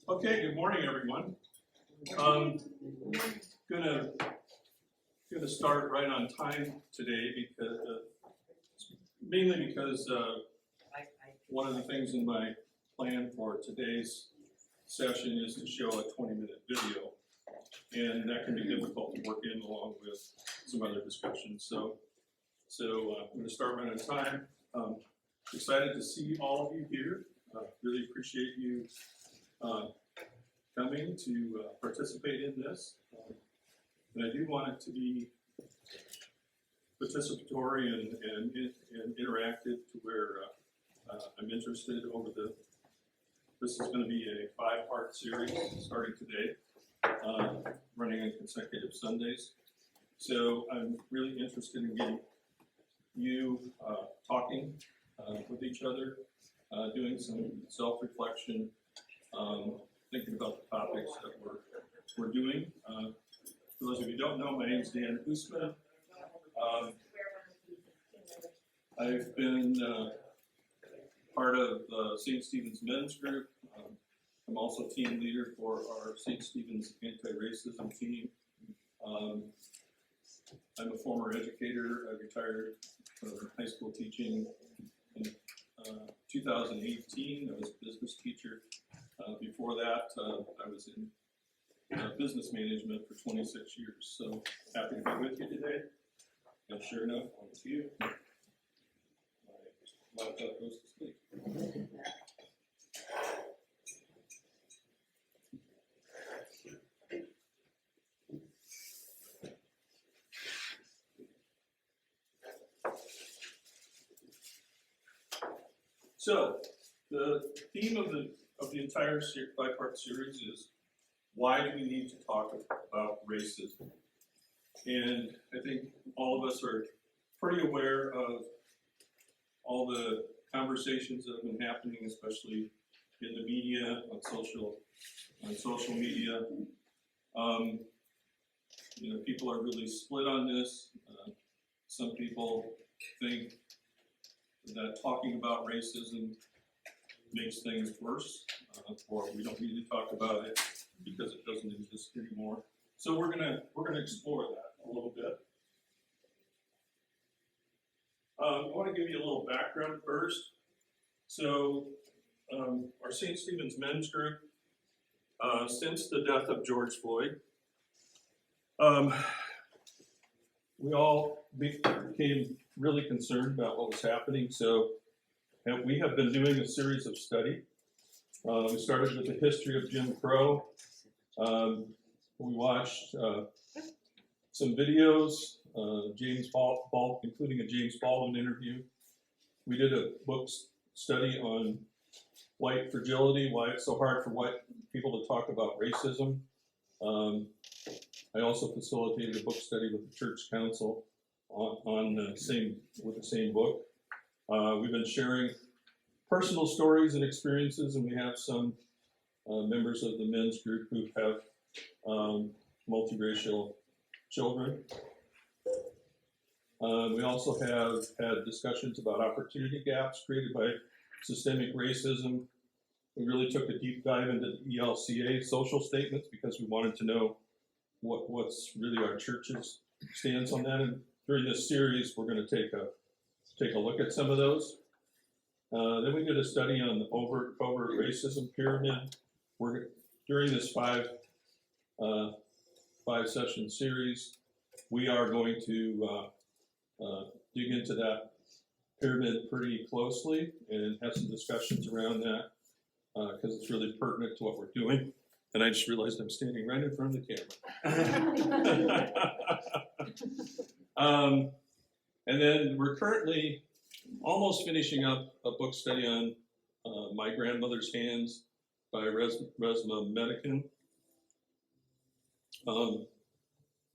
Okay, good morning, everyone. Gonna start right on time today because mainly because one of the things in my plan for today's session is to show a 20-minute video, and that can be difficult to work in along with some other discussions. So I'm going to start right on time. Excited to see all of you here. Really appreciate you coming to participate in this. And I do want it to be participatory and interactive to where I'm interested this is going to be a 5-part series starting today, running on consecutive Sundays. So I'm really interested in getting you talking with each other, doing some self-reflection, thinking about the topics that we're doing. For those of you who don't know, my name is Dan Husmann. I've been part of St. Stephen's Men's Group. I'm also team leader for our St. Stephen's anti-racism team. I'm a former educator. I retired from high school teaching in 2018. I was a business teacher. Before that, I was in business management for 26 years. So happy to be with you today. And sure enough, on cue, my laptop goes to sleep. So the theme of the entire 5-part series is, why do we need to talk about racism? And I think all of us are pretty aware of all the conversations that have been happening, especially in the media, on social media. People are really split on this. Some people think that talking about racism makes things worse, or we don't need to talk about it because it doesn't exist anymore. So we're gonna explore that a little bit. I want to give you a little background first. So our St. Stephen's Men's Group, since the death of George Floyd, we all became really concerned about what was happening. So we have been doing a series of study. We started with the history of Jim Crow. We watched some videos, including a James Baldwin interview. We did a book study on white fragility, why it's so hard for white people to talk about racism. I also facilitated a book study with the Church Council with the same book. We've been sharing personal stories and experiences, and we have some members of the men's group who have multiracial children. We also have had discussions about opportunity gaps created by systemic racism. We really took a deep dive into the ELCA social statements because we wanted to know what's really our church's stance on that. And during this series, we're going to take a look at some of those. Then we did a study on the overt racism pyramid. During this 5-session series, we are going to dig into that pyramid pretty closely and have some discussions around that because it's really pertinent to what we're doing. And I just realized I'm standing right in front of the camera. And then we're currently almost finishing up a book study on My Grandmother's Hands by Resma Medican. Our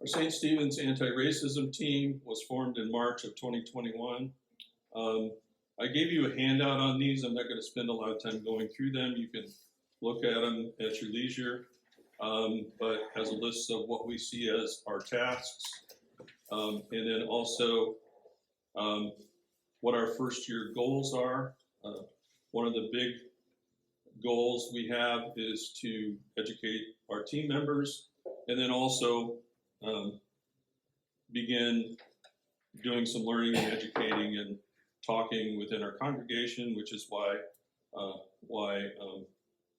St. Stephen's anti-racism team was formed in March of 2021. I gave you a handout on these. I'm not going to spend a lot of time going through them. You can look at them at your leisure, but has a list of what we see as our tasks, and then also what our first year goals are. One of the big goals we have is to educate our team members, and then also begin doing some learning and educating and talking within our congregation, which is why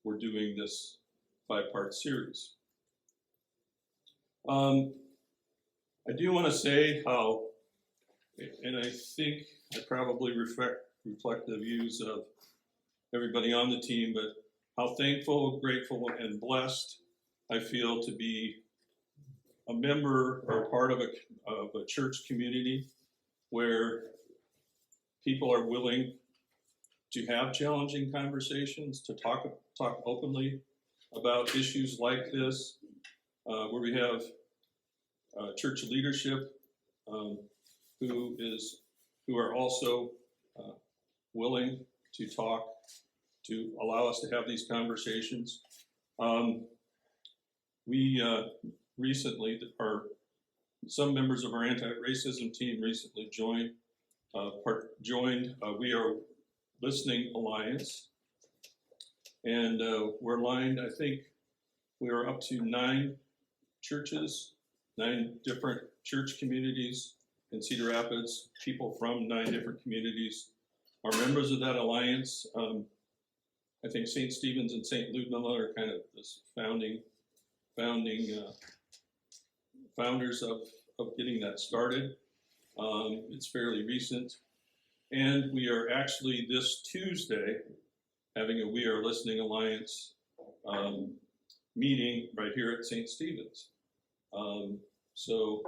we're doing this 5-part series. I do want to say how, and I think I probably reflect the views of everybody on the team, but how thankful, grateful, and blessed I feel to be a member or part of a church community where people are willing to have challenging conversations, to talk openly about issues like this, where we have church leadership who are also willing to talk, to allow us to have these conversations. We recently, some members of our anti-racism team recently joined We Are Listening Alliance, and we're aligned. I think we are up to 9 churches, 9 different church communities in Cedar Rapids. People from 9 different communities are members of that alliance. I think St. Stephen's and St. Ludmilla are kind of this founders of getting that started. It's fairly recent. And we are actually this Tuesday having a We Are Listening Alliance meeting right here at St. Stephen's. So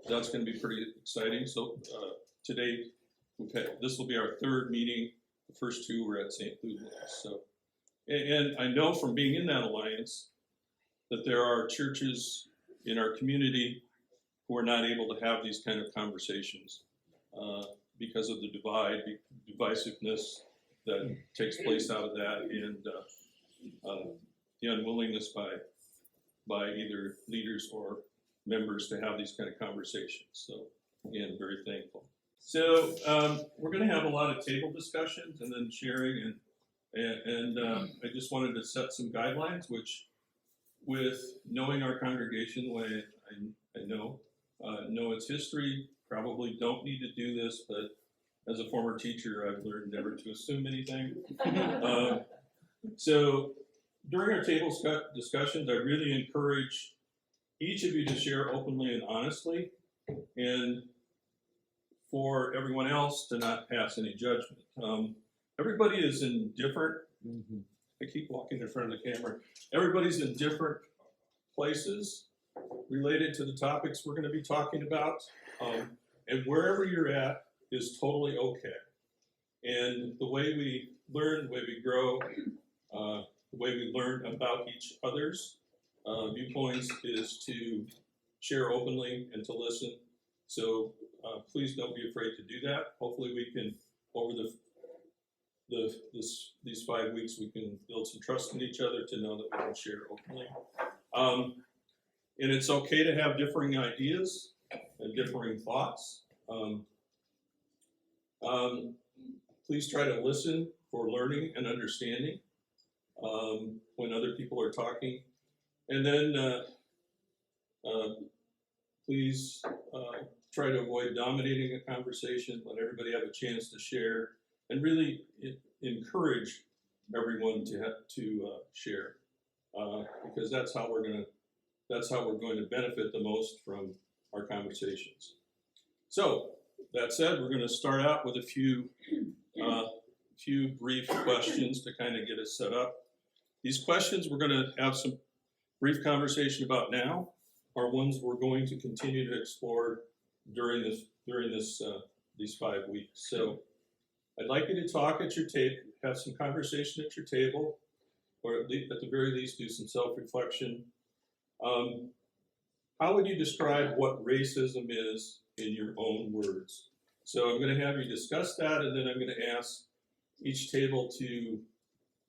that's going to be pretty exciting. So to date, this will be our 3rd meeting. The first 2 were at St. Ludmilla. So, and I know from being in that alliance that there are churches in our community who are not able to have these kind of conversations because of the divisiveness that takes place out of that, and the unwillingness by either leaders or members to have these kind of conversations. So again, very thankful. So we're going to have a lot of table discussions and then sharing, and I just wanted to set some guidelines, which, with knowing our congregation the way I know its history, probably don't need to do this, but as a former teacher, I've learned never to assume anything. So during our table discussions, I really encourage each of you to share openly and honestly, and for everyone else to not pass any judgment. Everybody is in different, I keep walking in front of the camera, everybody's in different places related to the topics we're going to be talking about, and wherever you're at is totally okay. And the way we learn, the way we grow, the way we learn about each other's viewpoints is to share openly and to listen. So please don't be afraid to do that. Hopefully we can, over these 5 weeks, we can build some trust in each other to know that we can share openly. And it's okay to have differing ideas and differing thoughts. Please try to listen for learning and understanding when other people are talking. And then please try to avoid dominating a conversation, let everybody have a chance to share, and really encourage everyone to share, because that's how we're going to benefit the most from our conversations. So that said, we're going to start out with a few brief questions to kind of get us set up. These questions we're going to have some brief conversation about now are ones we're going to continue to explore during these 5 weeks. So I'd like you to talk at your table, have some conversation at your table, or at the very least do some self-reflection. How would you describe what racism is in your own words? So I'm going to have you discuss that, and then I'm going to ask each table to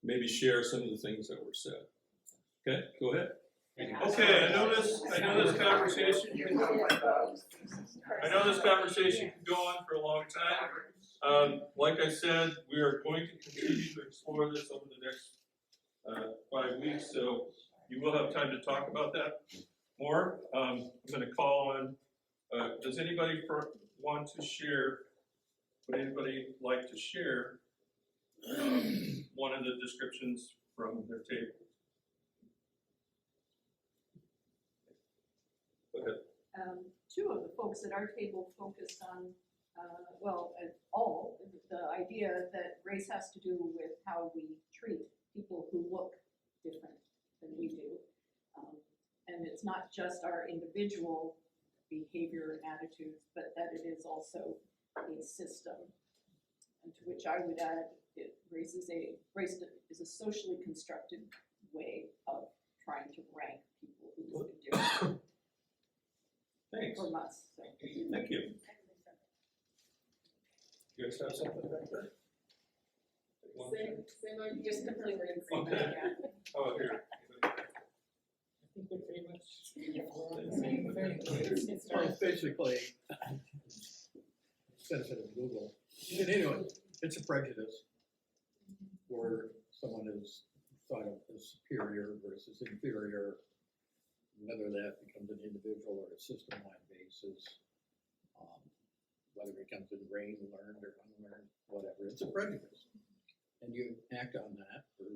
maybe share some of the things that were said. Okay, go ahead. Okay, I know this conversation can go on for a long time. Like I said, we are going to continue to explore this over the next 5 weeks, so you will have time to talk about that more. I'm gonna call on, does anybody want to share, would anybody like to share one of the descriptions from their table? Go ahead. Two of the folks at our table focused on, the idea that race has to do with how we treat people who look different than we do. And it's not just our individual behavior and attitudes, but that it is also a system. And to which I would add, race is a socially constructed way of trying to rank people who look different. Thanks. From us. So. Thank you. You guys have something back there? Same, just completely agreement. Okay. Oh, here. I think we're pretty much the same thing. Well, basically, benefit of Google. And anyway, it's a prejudice where someone is thought of as superior versus inferior, whether that becomes an individual or a system-wide basis, whether it comes ingrained, learned, or unlearned, whatever. It's a prejudice. And you act on that, or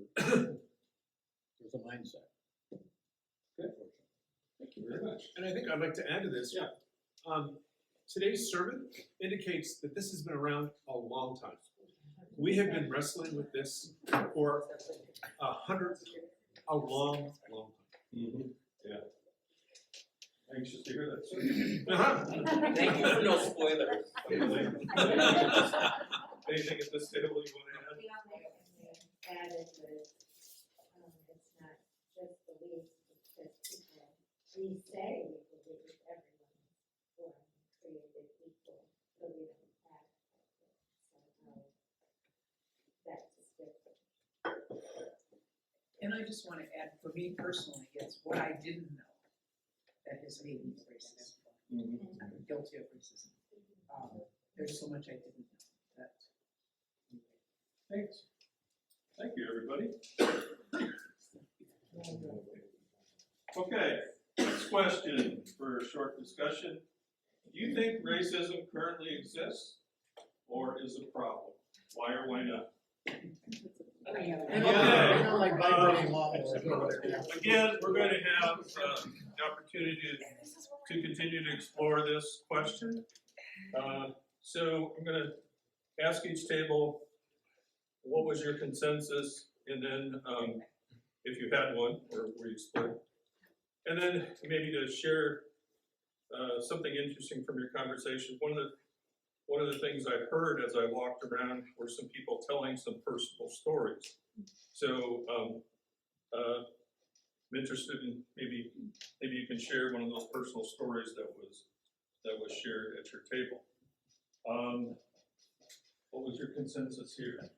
there's a mindset. Good. Thank you very much. And I think I'd like to add to this. Yeah. Today's sermon indicates that this has been around a long time. We have been wrestling with this for a long time. Mm-hmm. Yeah. Anxious to hear that, sir. Thank you for no spoilers. Anything at this table you want to add? The only thing they added was, it's not just beliefs, it's just people. We say we believe everyone is born created equal, so we don't act like it. So that's just different. And I just want to add, for me personally, it's what I didn't know, that has made me racist. I'm guilty of racism. There's so much I didn't know. That. Thanks. Thank you, everybody. Okay, next question for a short discussion. Do you think racism currently exists or is a problem? Why or why not? Like vibrating laws. Again, we're going to have the opportunity to continue to explore this question. So I'm going to ask each table, what was your consensus? And then if you had one, or were you split? And then maybe to share something interesting from your conversation. One of the things I heard as I walked around were some people telling some personal stories. So I'm interested in maybe you can share one of those personal stories that was shared at your table. What was your consensus here?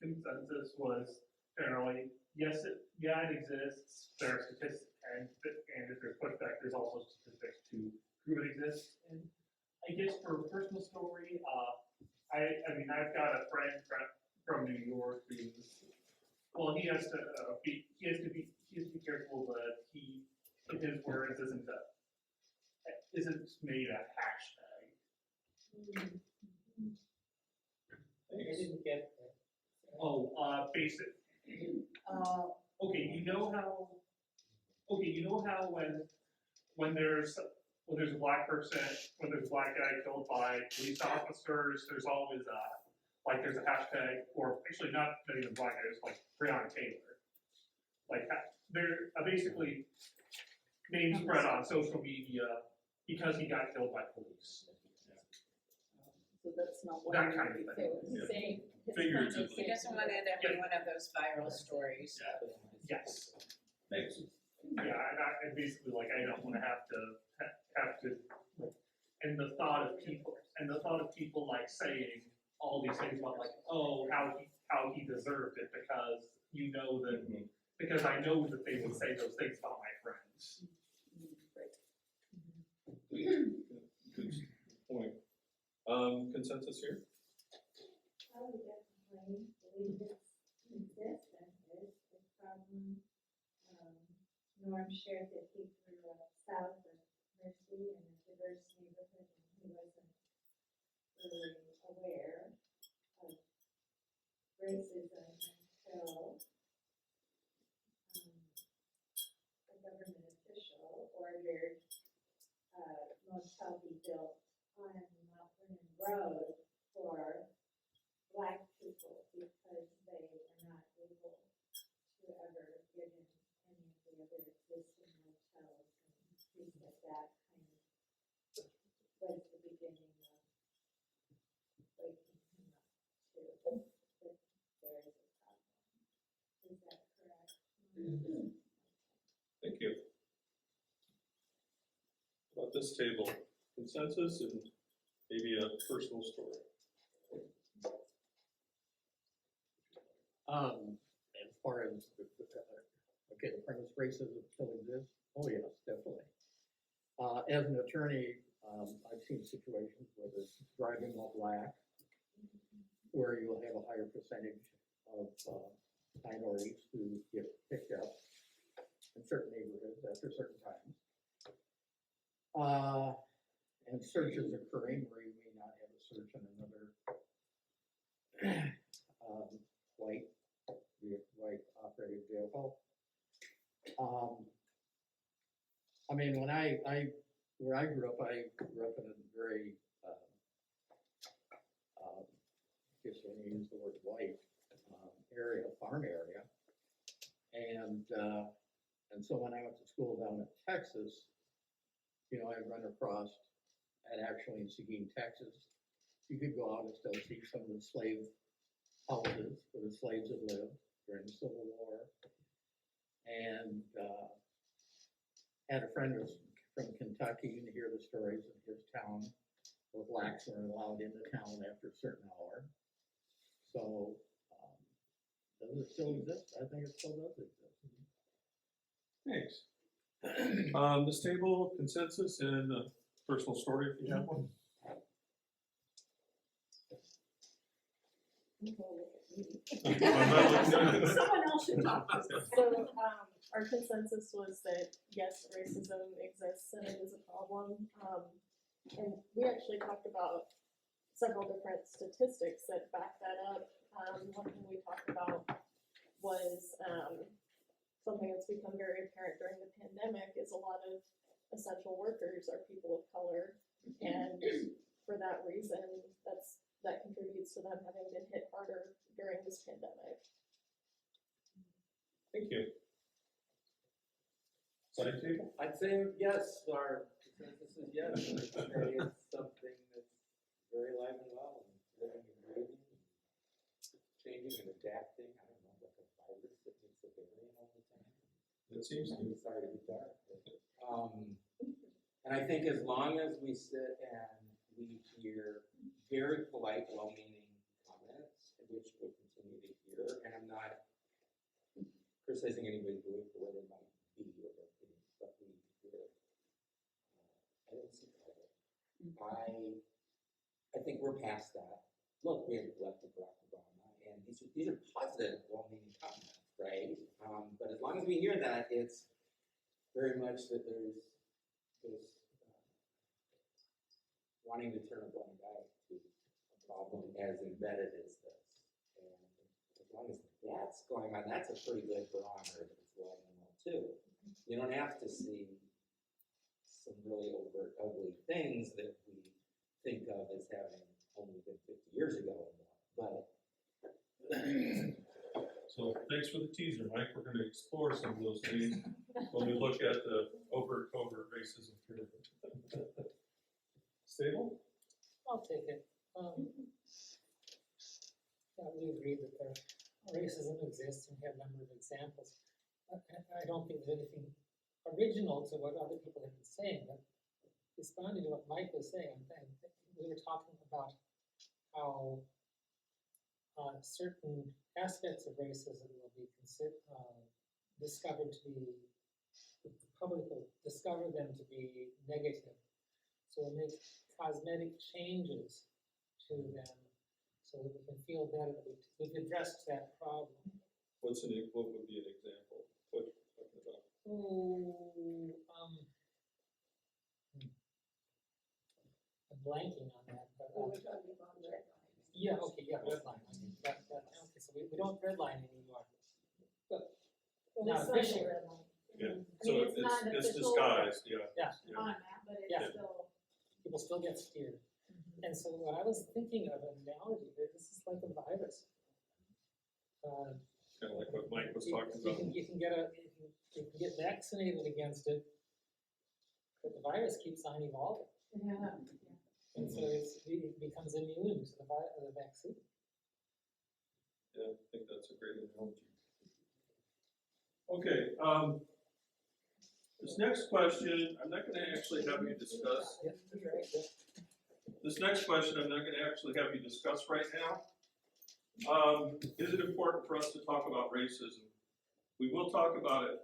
Consensus was generally yes, it exists. There are statistics, and if there's pushback, there's also statistics to prove it exists. And I guess for a personal story, I mean, I've got a friend from New York who's, well, he has to be careful that he, in his words, isn't made a hashtag. I didn't get that. Oh, basic. Okay, you know how when there's a black person, when there's a black guy killed by police officers, there's always there's a hashtag, or actually not even black guys, like Breonna Taylor. Like they're basically names spread on social media because he got killed by police. So that's not what That I'm kind of thing. saying. Figuratively. He doesn't want to end up in one of those viral stories. Yes. Thanks. Yeah, and basically, like, I don't want to have to, and the thought of people like saying all these things about like, oh, how he deserved it because because I know that they would say those things about my friends. Good point. Consensus here? I would definitely believe it's consistent is the problem. Norm shared that he grew up south of Mercy in a diverse neighborhood, and he wasn't really aware of racism until a government official ordered motel be built on Mount Vernon Road for Black people because they were not able to ever get in any of the other existing motels. And he said that kind of was the beginning of waking him up to that there is a problem. Is that correct? Thank you. About this table, consensus and maybe a personal story. As far as, okay, the premise racism still exists, oh yes, definitely. As an attorney, I've seen situations where there's driving while black, where you'll have a higher percentage of minorities who get picked up in certain neighborhoods after certain times. And searches occurring where you may not have a search in another white operated vehicle. I mean, when where I grew up in a very, just when you use the word white, area, farm area. And so when I went to school down in Texas, you know, I'd run across, and actually in Seguin, Texas, you could go out and still see some of the slave houses where the slaves had lived during the Civil War. And had a friend who was from Kentucky, and hear the stories of his town where blacks weren't allowed into town after a certain hour. So, does it still exist? I think it still does exist. Thanks. This table, consensus and a personal story if you have one. Someone else should talk. So, our consensus was that yes, racism exists and it is a problem. And we actually talked about several different statistics that back that up. One thing we talked about was something that's become very apparent during the pandemic is a lot of essential workers are people of color, and for that reason, that contributes to them having been hit harder during this pandemic. Thank you. Side table? I'd say yes, our consensus is yes. I'd say it's something that's very alive and well and living and breathing and changing and adapting. I don't know, like a virus that makes a variant all the time. It seems to I'm be. sorry to be dark. And I think as long as we sit and we hear very polite, well-meaning comments, which we'll continue to hear, and I'm not criticizing anybody's belief for where they might be or their opinions, but we hear, I don't see that. I think we're past that. Look, we have elected Barack Obama, and these are positive, well-meaning comments, right? But as long as we hear that, it's very much that there's wanting to turn a blind eye to a problem as embedded as this. And as long as that's going on, that's a pretty good barometer that it's alive and well too. You don't have to see some really overt, ugly things that we think of as having only been 50 years ago or more. But So thanks for the teaser, Mike. We're going to explore some of those things when we look at the overt, covert racism here. Stable? I'll take it. Yeah, we agree that racism exists and have a number of examples. I don't think there's anything original to what other people have been saying, but responding to what Mike was saying, we were talking about how certain aspects of racism will be discovered to be, the public will discover them to be negative. So we'll make cosmetic changes to them so that we can feel better that we've addressed that problem. What would be an example? What you're talking about? Oh, I'm blanking on that, but, yeah, okay, yeah, redline, I mean, okay, so we don't redline anymore. But, Well, not it's not officially. red line. Yeah, I so mean, it's not it's official. disguised, yeah. Yeah. Yeah. On that, but it's Yeah. still. People still get steered. And so what I was thinking of an analogy, that this is like a virus. Kind of like what Mike was You- talking you about. can, you can get vaccinated against it, but the virus keeps on evolving. Yeah. And so it becomes immune to the vaccine. Yeah, I think that's a great analogy. Okay, this next question, I'm not gonna actually have you discuss. Yeah, that's right, yeah. This next question, I'm not gonna actually have you discuss right now. Is it important for us to talk about racism? We will talk about it,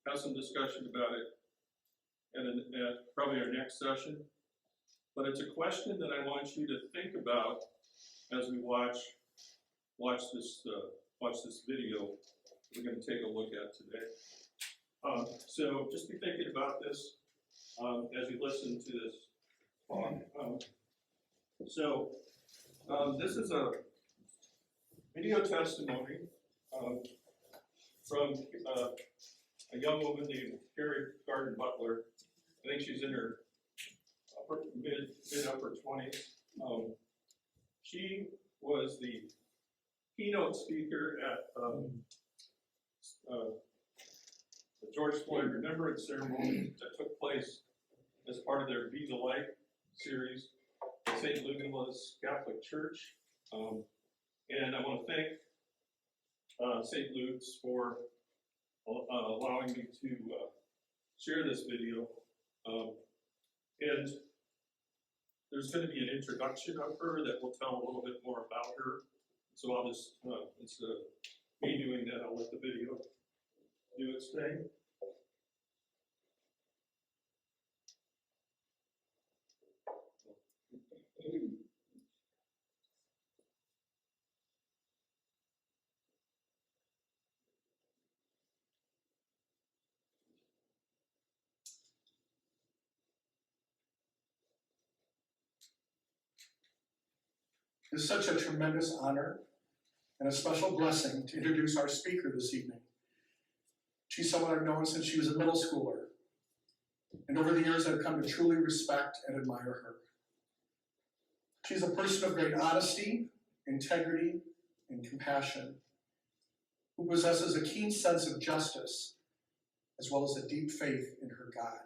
have some discussion about it at probably our next session. But it's a question that I want you to think about as we watch this video we're going to take a look at today. So just be thinking about this as you listen to this talk. This is a video testimony from a young woman named Carrie Garden Butler. I think she's in her mid-upper 20s. She was the keynote speaker at the George Floyd Remembrance Ceremony that took place as part of their Be the Light series at St. Luke's Catholic Church. And I want to thank St. Luke's for allowing me to share this video. And there's going to be an introduction of her that will tell a little bit more about her. So I'll just, instead of me doing that, I'll let the video do its thing. It's such a tremendous honor and a special blessing to introduce our speaker this evening. She's someone I've known since she was a middle schooler, and over the years I've come to truly respect and admire her. She's a person of great honesty, integrity, and compassion, who possesses a keen sense of justice, as well as a deep faith in her God.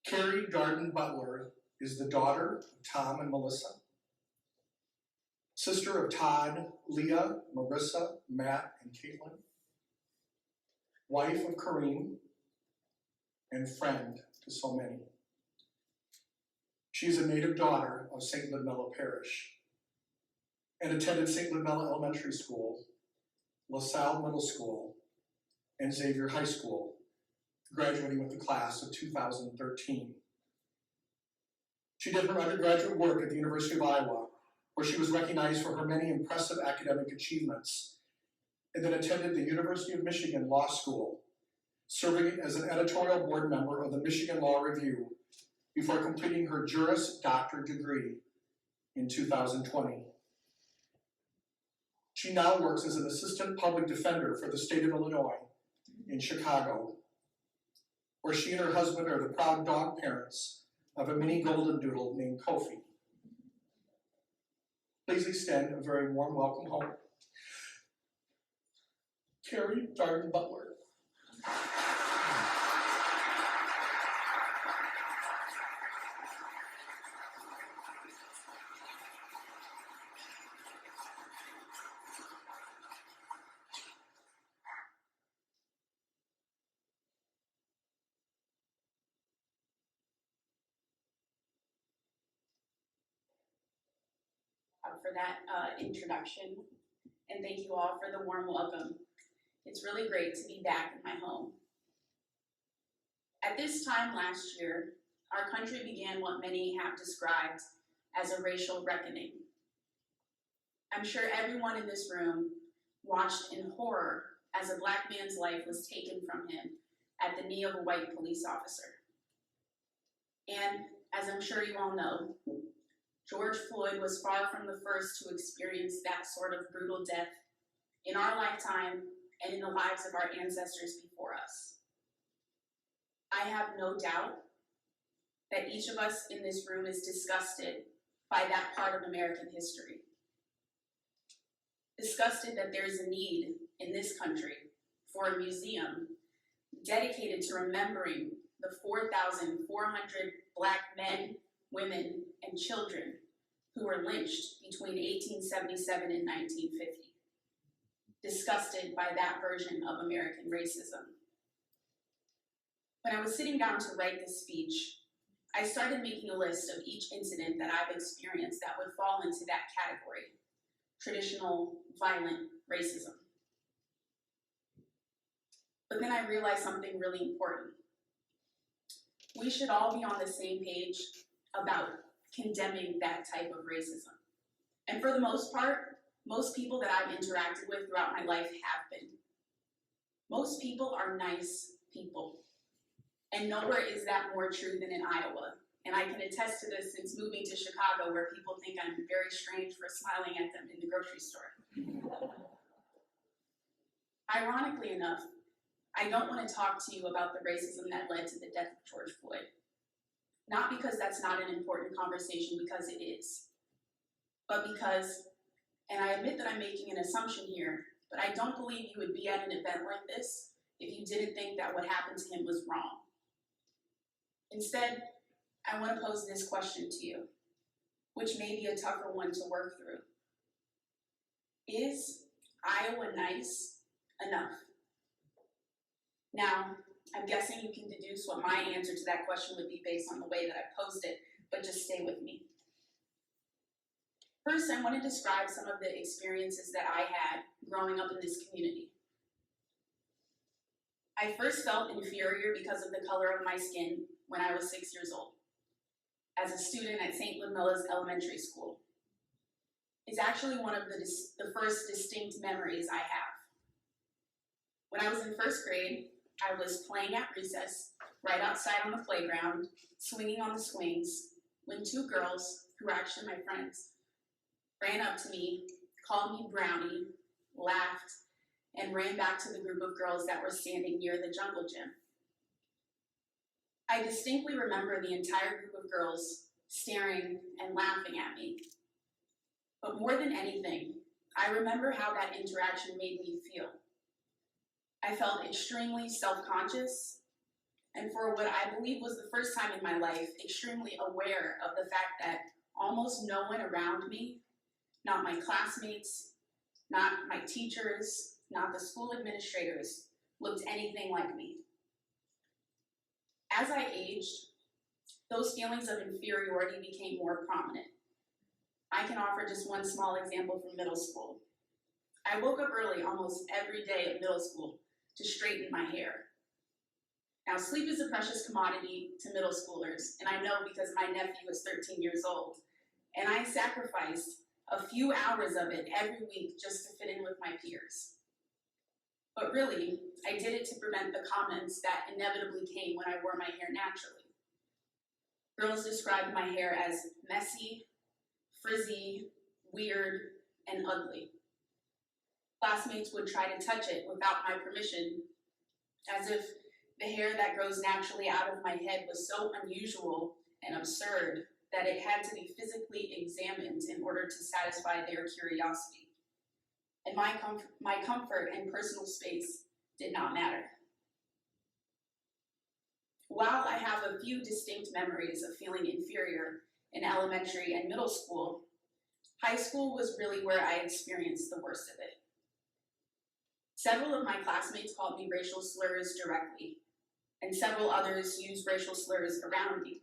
Carrie Garden Butler is the daughter of Tom and Melissa, sister of Todd, Leah, Marissa, Matt, and Caitlin, wife of Kareem, and friend to so many. She is a native daughter of St. Ludmilla Parish and attended St. Ludmilla Elementary School, LaSalle Middle School, and Xavier High School, graduating with the class of 2013. She did her undergraduate work at the University of Iowa, where she was recognized for her many impressive academic achievements, and then attended the University of Michigan Law School, serving as an editorial board member of the Michigan Law Review before completing her Juris Doctor degree in 2020. She now works as an assistant public defender for the state of Illinois in Chicago, where she and her husband are the proud dog parents of a mini golden doodle named Kofi. Please extend a very warm welcome home. Carrie Garden Butler. For that introduction, and thank you all for the warm welcome. It's really great to be back in my home. At this time last year, our country began what many have described as a racial reckoning. I'm sure everyone in this room watched in horror as a Black man's life was taken from him at the knee of a white police officer. And as I'm sure you all know, George Floyd was far from the first to experience that sort of brutal death in our lifetime and in the lives of our ancestors before us. I have no doubt that each of us in this room is disgusted by that part of American history. Disgusted that there is a need in this country for a museum dedicated to remembering the 4,400 Black men, women, and children who were lynched between 1877 and 1950. Disgusted by that version of American racism. When I was sitting down to write this speech, I started making a list of each incident that I've experienced that would fall into that category: traditional, violent racism. But then I realized something really important. We should all be on the same page about condemning that type of racism. And for the most part, most people that I've interacted with throughout my life have been. Most people are nice people. And nowhere is that more true than in Iowa. And I can attest to this since moving to Chicago, where people think I'm very strange for smiling at them in the grocery store. Ironically enough, I don't want to talk to you about the racism that led to the death of George Floyd. Not because that's not an important conversation, because it is. But because, and I admit that I'm making an assumption here, but I don't believe you would be at an event like this if you didn't think that what happened to him was wrong. Instead, I want to pose this question to you, which may be a tougher one to work through. Is Iowa nice enough? Now, I'm guessing you can deduce what my answer to that question would be based on the way that I posed it, but just stay with me. First, I want to describe some of the experiences that I had growing up in this community. I first felt inferior because of the color of my skin when I was 6 years old, as a student at St. Ludmilla's Elementary School. It's actually one of the first distinct memories I have. When I was in first grade, I was playing at recess, right outside on the playground, swinging on the swings, when two girls, who were actually my friends, ran up to me, called me Brownie, laughed, and ran back to the group of girls that were standing near the jungle gym. I distinctly remember the entire group of girls staring and laughing at me. But more than anything, I remember how that interaction made me feel. I felt extremely self-conscious, and for what I believe was the first time in my life, extremely aware of the fact that almost no one around me, not my classmates, not my teachers, not the school administrators, looked anything like me. As I aged, those feelings of inferiority became more prominent. I can offer just one small example from middle school. I woke up early almost every day at middle school to straighten my hair. Now, sleep is a precious commodity to middle schoolers, and I know because my nephew was 13 years old, and I sacrificed a few hours of it every week just to fit in with my peers. But really, I did it to prevent the comments that inevitably came when I wore my hair naturally. Girls described my hair as messy, frizzy, weird, and ugly. Classmates would try to touch it without my permission, as if the hair that grows naturally out of my head was so unusual and absurd that it had to be physically examined in order to satisfy their curiosity. And my comfort and personal space did not matter. While I have a few distinct memories of feeling inferior in elementary and middle school, high school was really where I experienced the worst of it. Several of my classmates called me racial slurs directly, and several others used racial slurs around me.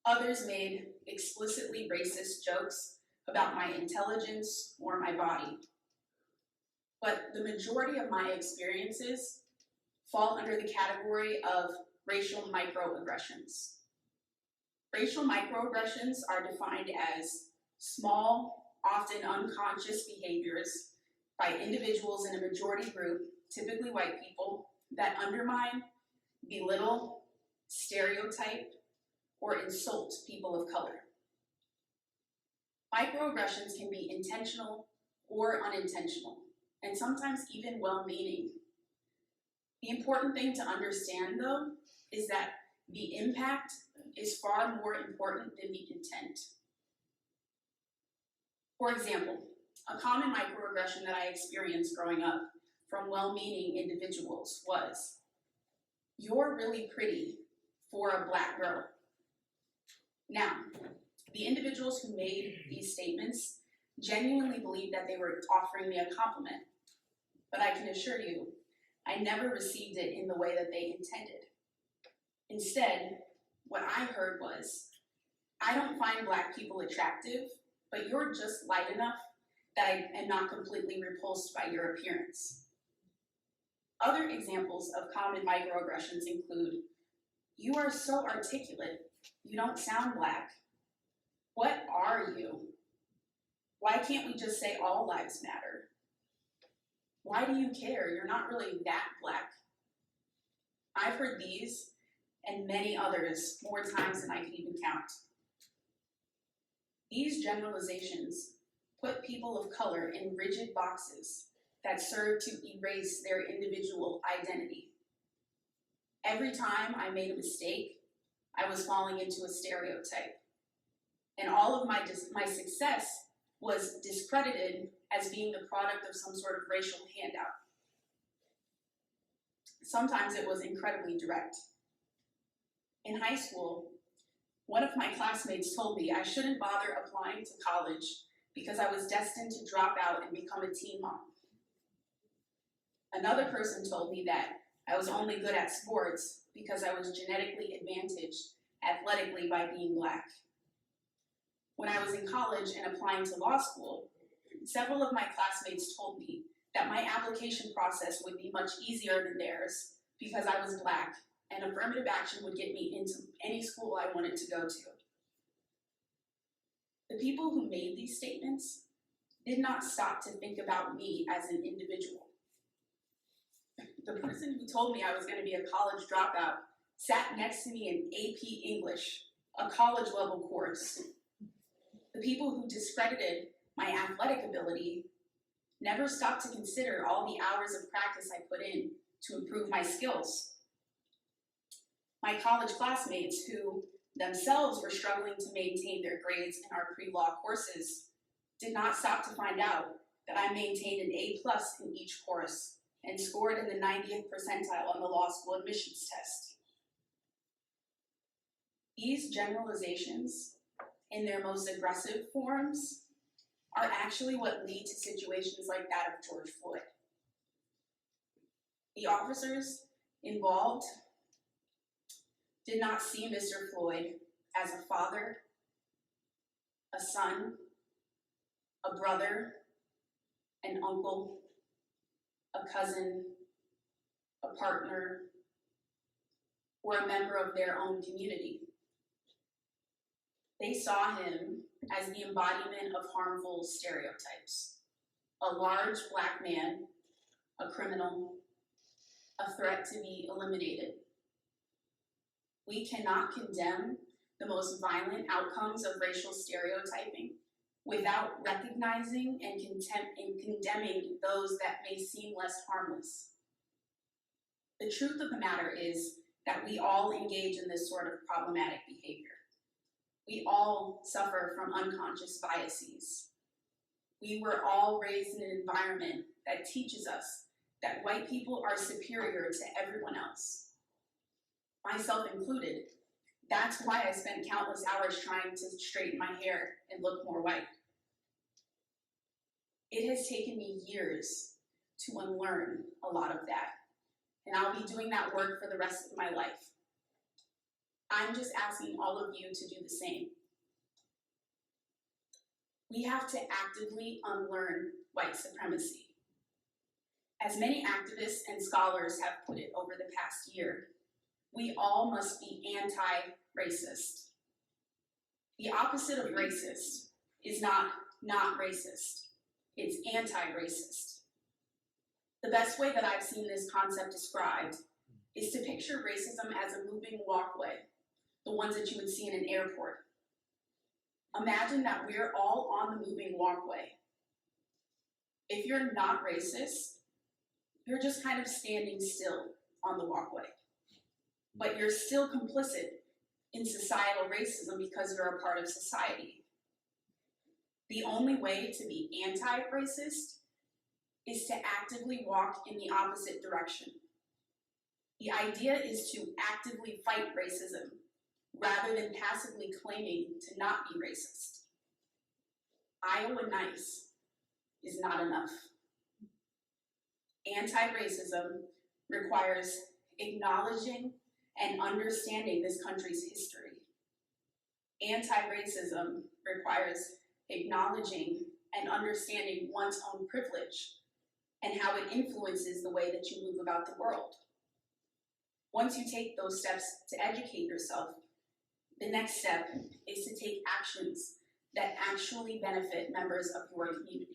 Others made explicitly racist jokes about my intelligence or my body. But the majority of my experiences fall under the category of racial microaggressions. Racial microaggressions are defined as small, often unconscious behaviors by individuals in a majority group, typically white people, that undermine, belittle, stereotype, or insult people of color. Microaggressions can be intentional or unintentional, and sometimes even well-meaning. The important thing to understand, though, is that the impact is far more important than the intent. For example, a common microaggression that I experienced growing up from well-meaning individuals was, "You're really pretty for a Black girl." Now, the individuals who made these statements genuinely believed that they were offering me a compliment, but I can assure you, I never received it in the way that they intended. Instead, what I heard was, "I don't find Black people attractive, but you're just light enough that I am not completely repulsed by your appearance." Other examples of common microaggressions include, "You are so articulate, you don't sound Black. What are you? Why can't we just say all lives matter? Why do you care? You're not really that Black." I've heard these and many others more times than I can even count. These generalizations put people of color in rigid boxes that serve to erase their individual identity. Every time I made a mistake, I was falling into a stereotype. And all of my success was discredited as being the product of some sort of racial handout. Sometimes it was incredibly direct. In high school, one of my classmates told me I shouldn't bother applying to college because I was destined to drop out and become a teen mom. Another person told me that I was only good at sports because I was genetically advantaged athletically by being Black. When I was in college and applying to law school, several of my classmates told me that my application process would be much easier than theirs because I was Black, and affirmative action would get me into any school I wanted to go to. The people who made these statements did not stop to think about me as an individual. The person who told me I was going to be a college dropout sat next to me in AP English, a college level course. The people who discredited my athletic ability never stopped to consider all the hours of practice I put in to improve my skills. My college classmates, who themselves were struggling to maintain their grades in our pre-law courses, did not stop to find out that I maintained an A+ in each course and scored in the 90th percentile on the law school admissions test. These generalizations, in their most aggressive forms, are actually what lead to situations like that of George Floyd. The officers involved did not see Mr. Floyd as a father, a son, a brother, an uncle, a cousin, a partner, or a member of their own community. They saw him as the embodiment of harmful stereotypes. A large Black man, a criminal, a threat to be eliminated. We cannot condemn the most violent outcomes of racial stereotyping without recognizing and condemning those that may seem less harmless. The truth of the matter is that we all engage in this sort of problematic behavior. We all suffer from unconscious biases. We were all raised in an environment that teaches us that white people are superior to everyone else, myself included. That's why I spent countless hours trying to straighten my hair and look more white. It has taken me years to unlearn a lot of that, and I'll be doing that work for the rest of my life. I'm just asking all of you to do the same. We have to actively unlearn white supremacy. As many activists and scholars have put it over the past year, we all must be anti-racist. The opposite of racist is not not racist. It's anti-racist. The best way that I've seen this concept described is to picture racism as a moving walkway, the ones that you would see in an airport. Imagine that we're all on the moving walkway. If you're not racist, you're just kind of standing still on the walkway. But you're still complicit in societal racism because you're a part of society. The only way to be anti-racist is to actively walk in the opposite direction. The idea is to actively fight racism rather than passively claiming to not be racist. Iowa nice is not enough. Anti-racism requires acknowledging and understanding this country's history. Anti-racism requires acknowledging and understanding one's own privilege and how it influences the way that you move about the world. Once you take those steps to educate yourself, the next step is to take actions that actually benefit members of your community.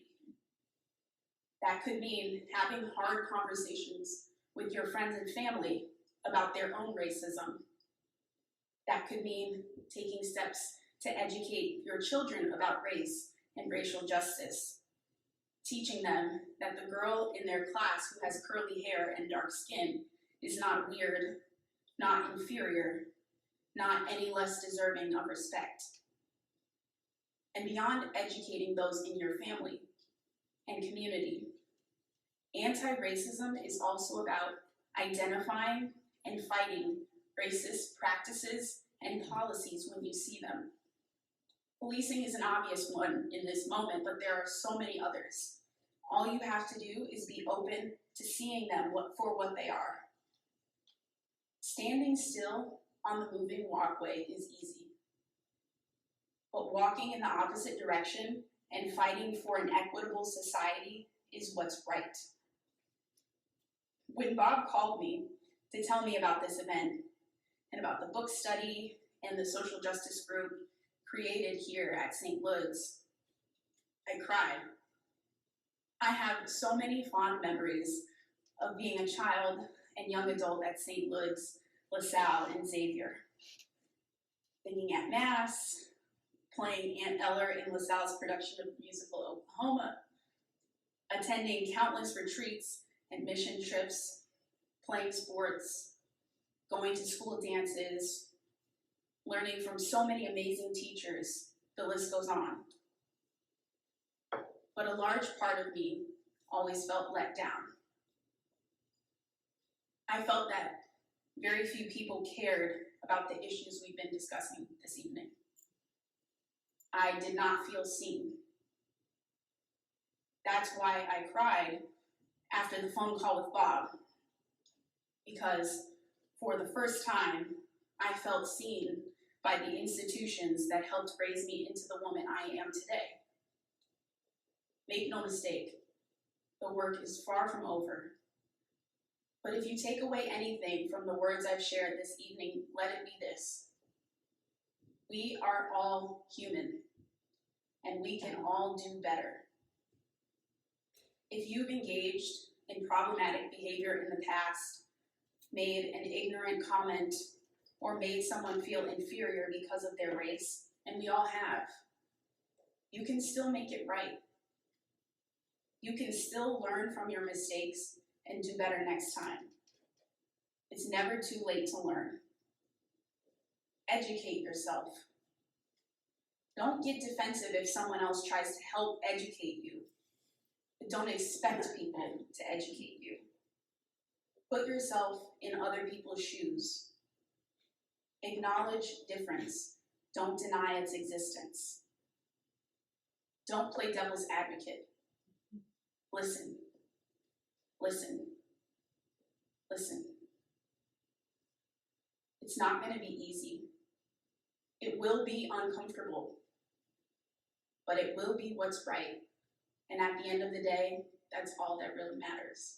That could mean having hard conversations with your friends and family about their own racism. That could mean taking steps to educate your children about race and racial justice, teaching them that the girl in their class who has curly hair and dark skin is not weird, not inferior, not any less deserving of respect. And beyond educating those in your family and community, anti-racism is also about identifying and fighting racist practices and policies when you see them. Policing is an obvious one in this moment, but there are so many others. All you have to do is be open to seeing them for what they are. Standing still on the moving walkway is easy, but walking in the opposite direction and fighting for an equitable society is what's right. When Bob called me to tell me about this event and about the book study and the social justice group created here at St. Lude's, I cried. I have so many fond memories of being a child and young adult at St. Lude's, LaSalle, and Xavier. Singing at Mass, playing Aunt Eller in LaSalle's production of the musical Oklahoma, attending countless retreats and mission trips, playing sports, going to school dances, learning from so many amazing teachers, the list goes on. But a large part of me always felt let down. I felt that very few people cared about the issues we've been discussing this evening. I did not feel seen. That's why I cried after the phone call with Bob, because for the first time, I felt seen by the institutions that helped raise me into the woman I am today. Make no mistake, the work is far from over. But if you take away anything from the words I've shared this evening, let it be this. We are all human, and we can all do better. If you've engaged in problematic behavior in the past, made an ignorant comment, or made someone feel inferior because of their race, and we all have, you can still make it right. You can still learn from your mistakes and do better next time. It's never too late to learn. Educate yourself. Don't get defensive if someone else tries to help educate you, but don't expect people to educate you. Put yourself in other people's shoes. Acknowledge difference. Don't deny its existence. Don't play devil's advocate. Listen. Listen. Listen. It's not going to be easy. It will be uncomfortable, but it will be what's right. And at the end of the day, that's all that really matters.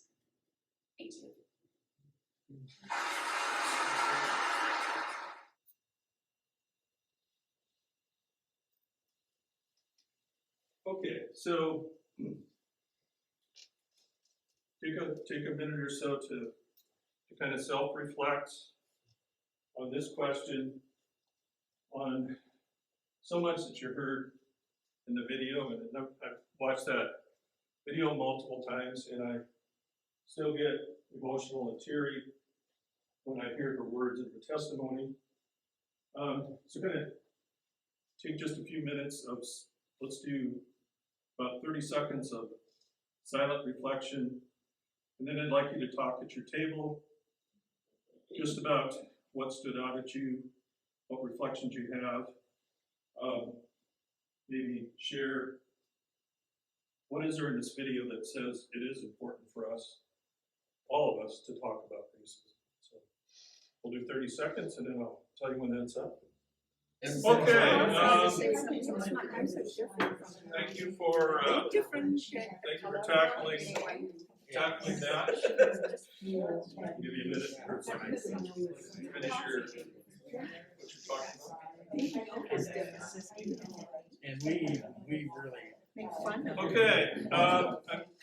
Thank you. Okay, so take a minute or so to kind of self-reflect on this question, on so much that you heard in the video, and I've watched that video multiple times, and I still get emotional and teary when I hear her words in her testimony. So I'm gonna take just a few minutes of, let's do about 30 seconds of silent reflection, and then I'd like you to talk at your table just about what stood out at you, what reflections you have. Maybe share what is there in this video that says it is important for us, all of us, to talk about racism. So we'll do 30 seconds, and then I'll tell you when that's up. Okay. Thank you for tackling that. I'll give you a minute or so to finish what you're talking about. And we really. Okay, I'm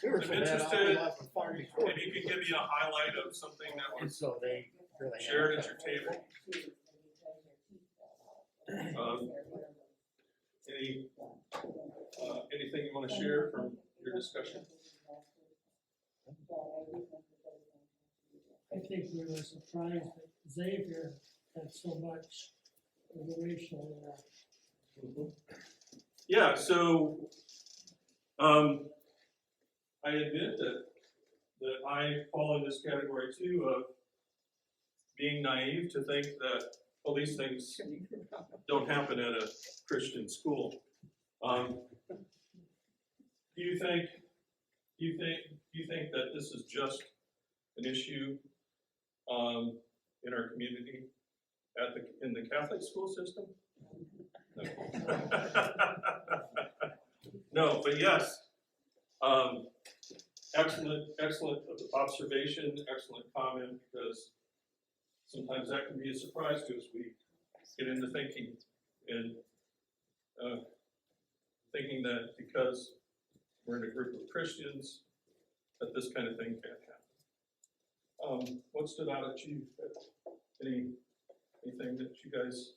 interested if you can give me a highlight of something that was So they really. shared at your table. Anything you want to share from your discussion? I think we were surprised that Xavier had so much of the racial. Yeah, so I admit that I fall in this category too of being naive to think that, well, these things don't happen at a Christian school. Do you think that this is just an issue in our community in the Catholic school system? No, but yes. Excellent observation, excellent comment, because sometimes that can be a surprise to us. We get into thinking and thinking that because we're in a group of Christians, that this kind of thing can't happen. What stood out at you? Anything that you guys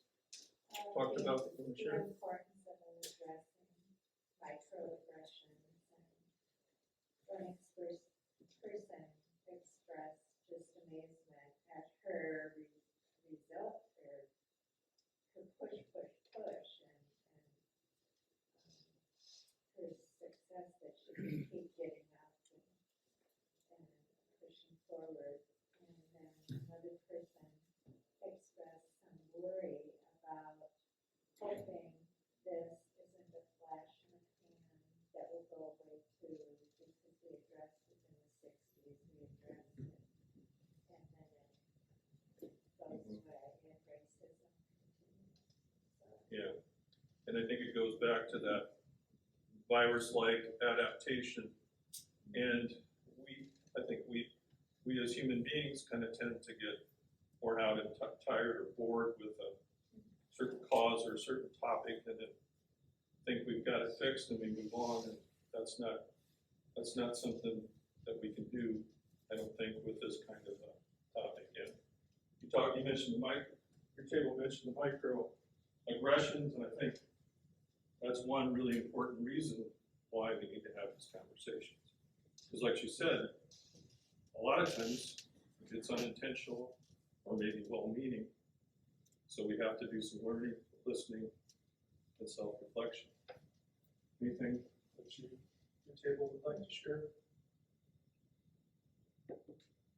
talked about that you want to share? The importance of addressing microaggressions, and one person expressed just amazement at her result, her push, and her success that she can keep getting up and pushing forward. And then another person expressed some worry about hoping this isn't a flash in the pan that will go away too, because we addressed it in the 60s, we addressed it, and then it goes away, and racism continues. Yeah, and I think it goes back to that virus-like adaptation, and I think we as human beings kind of tend to get worn out and tired or bored with a certain cause or a certain topic, and then think we've got it fixed and we move on, and that's not something that we can do, I don't think, with this kind of topic. And you mentioned your table mentioned the microaggressions, and I think that's one really important reason why we need to have these conversations. Because like you said, a lot of times it's unintentional or maybe well-meaning. So we have to do some learning, listening, and self-reflection. Anything that your table would like to share?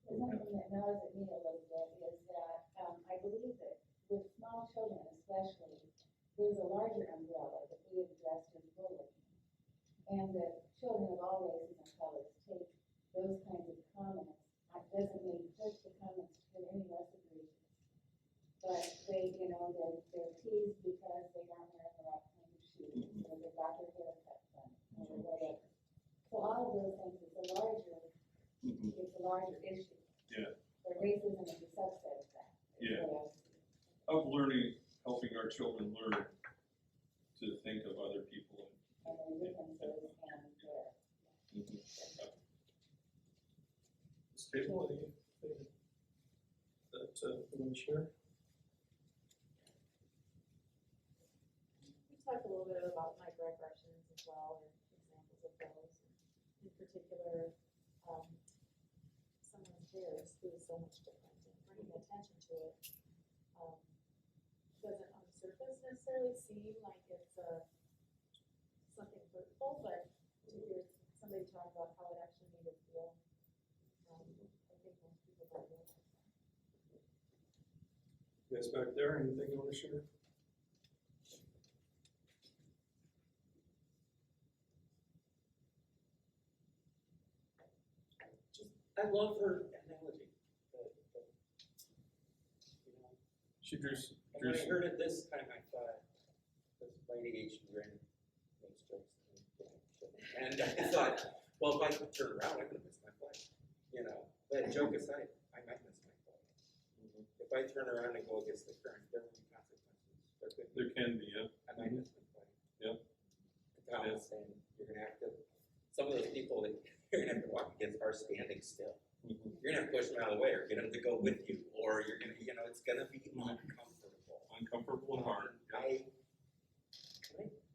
Something that gnaws at me a little bit is that I believe that with small children especially, there's a larger umbrella that we address in bullying. And that children of all races and colors take those kinds of comments. It doesn't mean push the comments to any less egregious. But they're teased because they aren't wearing the right kind of shoes, or they got their haircut done, or whatever. So all of those things is a larger issue. Yeah. But racism is a subset of that. Yeah. Of learning, helping our children learn to think of other people in the differences and where. This table, anything that you want to share? We talked a little bit about microaggressions as well, or examples of those. In particular, someone's hair is so much different, and bringing attention to it doesn't on the surface necessarily seem like it's something hurtful, but to hear somebody talk about how it actually made it feel, I think most people don't realize that. You guys back there, anything you want to share? I love her analogy. You know, She drew, and when I heard it this time, I thought, this lady Asian grin makes jokes. And I thought, well, if I could turn around, I could miss my flight. You know, but joke aside, I might miss my flight. If I turn around and go against the current, there will be consequences. there can be, yeah. I might miss my flight. Yep. Thomas saying, you're gonna have to, some of those people that you're gonna have to walk against are standing still. You're gonna have to push them out of the way or get them to go with you, or you're gonna, you know, it's gonna be uncomfortable. Uncomfortable and hard. Can I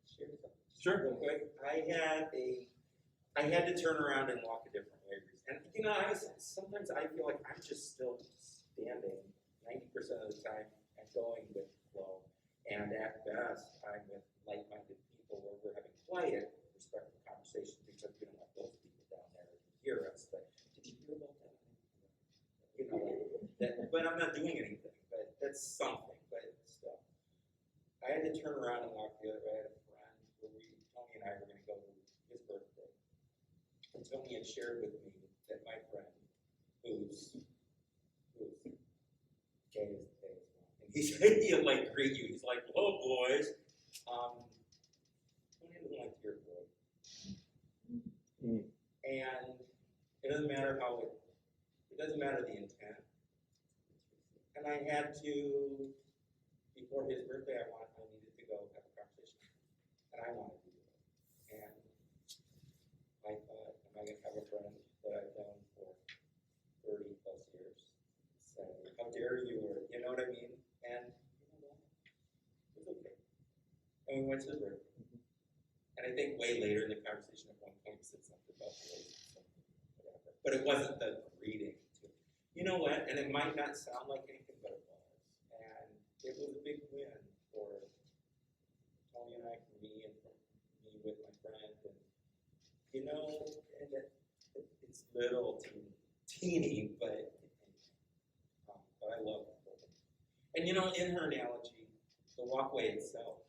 share something? Sure. Real quick, I had to turn around and walk a different way. And you know, sometimes I feel like I'm just still standing 90% of the time and going with the flow. And at best, I'm with like-minded people where we're having quiet, respectful conversation because we don't want those people down there to hear us. But did you hear about that? You know, but I'm not doing anything. But that's something. But still, I had to turn around and walk the other way. I had a friend where Tony and I were going to go to his birthday, and Tony had shared with me that my friend, who's gay as the day is long, and he said he'll like greet you. He's like, "Hello, boys." Tony doesn't like to hear boy, and it doesn't matter it doesn't matter the intent. And I had to, before his birthday, I needed to go have a conversation, and I wanted to do it. And I thought, am I going to have a friend that I've known for 30 plus years say, how dare you, or you know what I mean? And you know what? It was okay. And we went to the birthday. And I think way later in the conversation at one point we said something about race or something, whatever. But it wasn't the greeting. You know what? And it might not sound like anything, but it was. And it was a big win for Tony and I, for me, and for me with my friend. And you know, and it's little, teeny, but I love it. And you know, in her analogy, the walkway itself